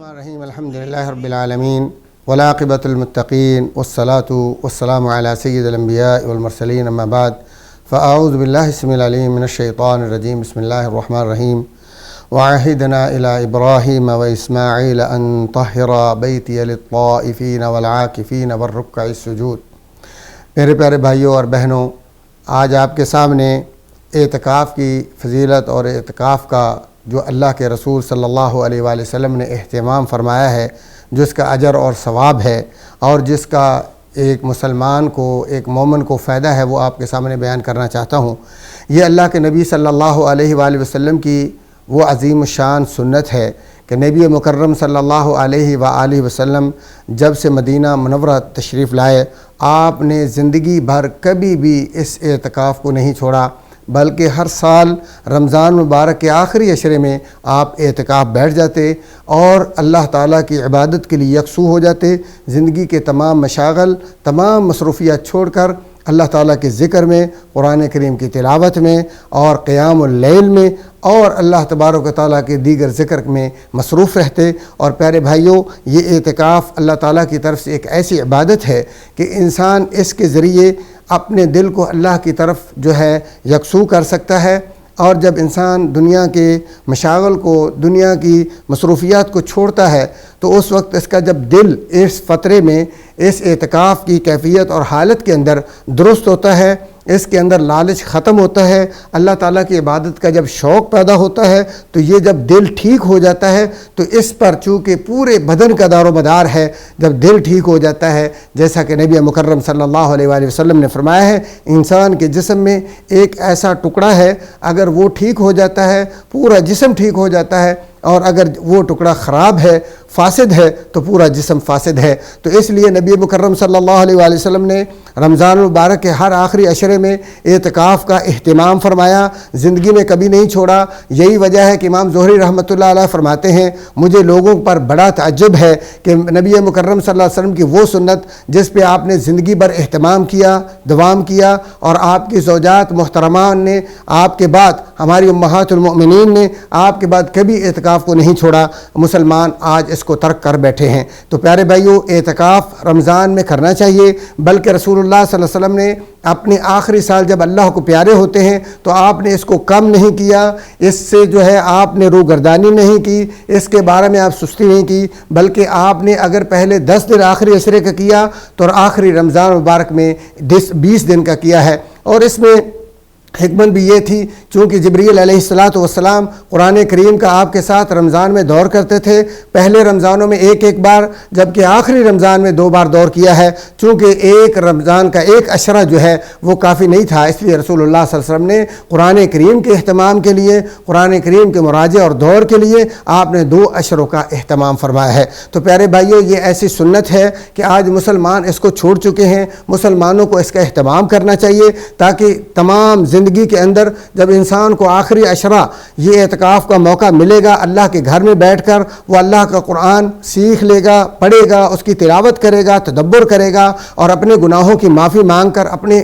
الرحمن الرحیم الحمد للہ رب العالمین والعاقبۃ للمتقین والصلاة والسلام علی سید الانبیاء والمرسلین اما بعد فاعوذ باللہ السمیع العلیم من الشیطان الرجیم بسم اللہ الرحمن الرحیم وعہدنا الی ابراہیم واسماعیل ان طہر بیتی للطائفین والعاکفین والرکع السجود۔ میرے پیارے بھائیوں اور بہنوں، آج آپ کے سامنے اعتکاف کی فضیلت اور اعتکاف کا جو اللہ کے رسول صلی اللہ علیہ وآلہ وسلم نے اہتمام فرمایا ہے، جس کا اجر اور ثواب ہے اور جس کا ایک مسلمان کو، ایک مومن کو فائدہ ہے، وہ آپ کے سامنے بیان کرنا چاہتا ہوں۔ یہ اللہ کے نبی صلی اللہ علیہ وآلہ وسلم کی وہ عظیم الشان سنت ہے کہ نبی مکرم صلی اللہ علیہ وآلہ وسلم جب سے مدینہ منورہ تشریف لائے، آپ نے زندگی بھر کبھی بھی اس اعتکاف کو نہیں چھوڑا، بلکہ ہر سال رمضان مبارک کے آخری عشرے میں آپ اعتکاف بیٹھ جاتے اور اللہ تعالیٰ کی عبادت کے لیے یکسو ہو جاتے۔ زندگی کے تمام مشاغل، تمام مصروفیات چھوڑ کر اللہ تعالیٰ کے ذکر میں، قرآن کریم کی تلاوت میں اور قیام اللیل میں اور اللہ تبارک و تعالیٰ کے دیگر ذکر میں مصروف رہتے۔ اور پیارے بھائیوں، یہ اعتکاف اللہ تعالیٰ کی طرف سے ایک ایسی عبادت ہے کہ انسان اس کے ذریعے اپنے دل کو اللہ کی طرف جو ہے یکسو کر سکتا ہے، اور جب انسان دنیا کے مشاغل کو، دنیا کی مصروفیات کو چھوڑتا ہے تو اس وقت اس کا جب دل اس فترے میں اس اعتکاف کی کیفیت اور حالت کے اندر درست ہوتا ہے، اس کے اندر لالچ ختم ہوتا ہے، اللہ تعالیٰ کی عبادت کا جب شوق پیدا ہوتا ہے تو یہ جب دل ٹھیک ہو جاتا ہے تو اس پر چونکہ پورے بدن کا دار و مدار ہے، جب دل ٹھیک ہو جاتا ہے، جیسا کہ نبی مکرم صلی اللہ علیہ وآلہ وسلم نے فرمایا ہے، انسان کے جسم میں ایک ایسا ٹکڑا ہے، اگر وہ ٹھیک ہو جاتا ہے پورا جسم ٹھیک ہو جاتا ہے، اور اگر وہ ٹکڑا خراب ہے، فاسد ہے، تو پورا جسم فاسد ہے۔ تو اس لیے نبی مکرم صلی اللہ علیہ وآلہ وسلم نے رمضان المبارک کے ہر آخری عشرے میں اعتکاف کا اہتمام فرمایا، زندگی میں کبھی نہیں چھوڑا۔ یہی وجہ ہے کہ امام زہری رحمۃ اللہ علیہ فرماتے ہیں، مجھے لوگوں پر بڑا تعجب ہے کہ نبی مکرم صلی اللہ علیہ وسلم کی وہ سنت جس پہ آپ نے زندگی بھر اہتمام کیا، دوام کیا، اور آپ کی زوجات محترمان نے آپ کے بعد، ہماری امہات المؤمنین نے آپ کے بعد کبھی اعتکاف کو نہیں چھوڑا، مسلمان آج اس کو ترک کر بیٹھے ہیں۔ تو پیارے بھائیوں، اعتکاف رمضان میں کرنا چاہیے، بلکہ رسول اللہ صلی اللہ علیہ وسلم نے اپنے آخری سال جب اللہ کو پیارے ہوتے ہیں تو آپ نے اس کو کم نہیں کیا، اس سے جو ہے آپ نے روگردانی نہیں کی، اس کے بارے میں آپ سستی نہیں کی، بلکہ آپ نے اگر پہلے 10 دن آخری عشرے کا کیا تو آخری رمضان مبارک میں 20 دن کا کیا ہے۔ اور اس میں حکمت بھی یہ تھی، چونکہ جبریل علیہ السلام قرآن کریم کا آپ کے ساتھ رمضان میں دور کرتے تھے، پہلے رمضانوں میں ایک بار، جبکہ آخری رمضان میں 2 بار دور کیا ہے، چونکہ ایک رمضان کا ایک عشرہ جو ہے وہ کافی نہیں تھا، اس لیے رسول اللہ صلی اللہ علیہ وسلم نے قرآن کریم کے اہتمام کے لیے، قرآن کریم کے مراجعہ اور دور کے لیے آپ نے 2 عشروں کا اہتمام فرمایا ہے۔ تو پیارے بھائیوں، یہ ایسی سنت ہے کہ آج مسلمان اس کو چھوڑ چکے ہیں، مسلمانوں کو اس کا اہتمام کرنا چاہیے، تاکہ تمام زندگی کے اندر جب انسان کو آخری عشرہ یہ اعتکاف کا موقع ملے گا، اللہ کے گھر میں بیٹھ کر وہ اللہ کا قرآن سیکھ لے گا، پڑھے گا، اس کی تلاوت کرے گا، تدبر کرے گا، اور اپنے گناہوں کی معافی مانگ کر اپنے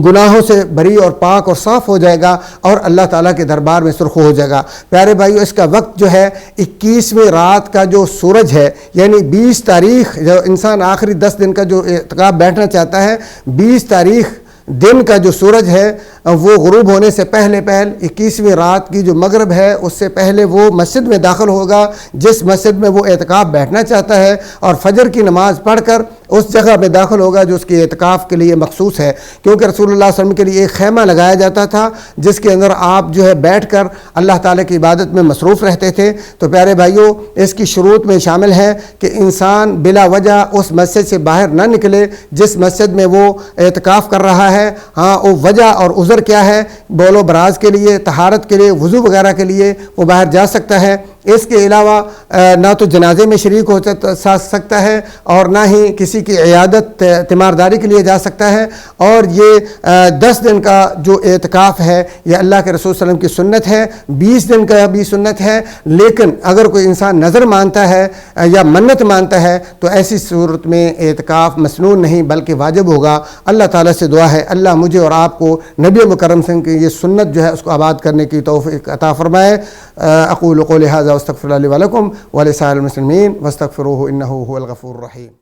گناہوں سے بری اور پاک اور صاف ہو جائے گا اور اللہ تعالیٰ کے دربار میں سرخ ہو جائے گا۔ پیارے بھائیو، اس کا وقت جو ہے 21ویں رات کا جو سورج ہے، یعنی 20 تاریخ، جو انسان آخری 10 دن کا جو اعتکاف بیٹھنا چاہتا ہے، 20 تاریخ دن کا جو سورج ہے وہ غروب ہونے سے پہلے 21ویں رات کی جو مغرب ہے اس سے پہلے وہ مسجد میں داخل ہوگا، جس مسجد میں وہ اعتکاف بیٹھنا چاہتا ہے، اور فجر کی نماز پڑھ کر اس جگہ میں داخل ہوگا جو اس کے اعتکاف کے لیے مخصوص ہے، کیونکہ رسول اللہ صلی اللہ علیہ وسلم کے لیے ایک خیمہ لگایا جاتا تھا جس کے اندر آپ جو ہے بیٹھ کر اللہ تعالیٰ کی عبادت میں مصروف رہتے تھے۔ تو پیارے بھائیوں، اس کی شروط میں شامل ہے کہ انسان بلا وجہ اس مسجد سے باہر نہ نکلے جس مسجد میں وہ اعتکاف کر رہا ہے۔ ہاں، وہ وجہ اور عذر کیا ہے؟ بول و براز کے لیے، طہارت کے لیے، وضو وغیرہ کے لیے وہ باہر جا سکتا ہے۔ اس کے علاوہ نہ تو جنازے میں شریک ہو سکتا ہے اور نہ ہی کسی کی عیادت تیمارداری کے لیے جا سکتا ہے۔ اور یہ 10 دن کا جو اعتکاف ہے یہ اللہ کے رسول صلی اللہ علیہ وسلم کی سنت ہے، 20 دن کا بھی سنت ہے، لیکن اگر کوئی انسان نظر مانتا ہے یا منت مانتا ہے تو ایسی صورت میں اعتکاف مسنون نہیں بلکہ واجب ہوگا۔ اللہ تعالیٰ سے دعا ہے اللہ مجھے اور آپ کو نبی مکرم صلی اللہ علیہ وسلم کی یہ سنت جو ہے اس کو آباد کرنے کی توفیق عطا فرمائے۔ اقول قولی ھذا هذا واستغفر الله لي ولكم ولسائر المسلمين واستغفروه إنه هو الغفور الرحيم.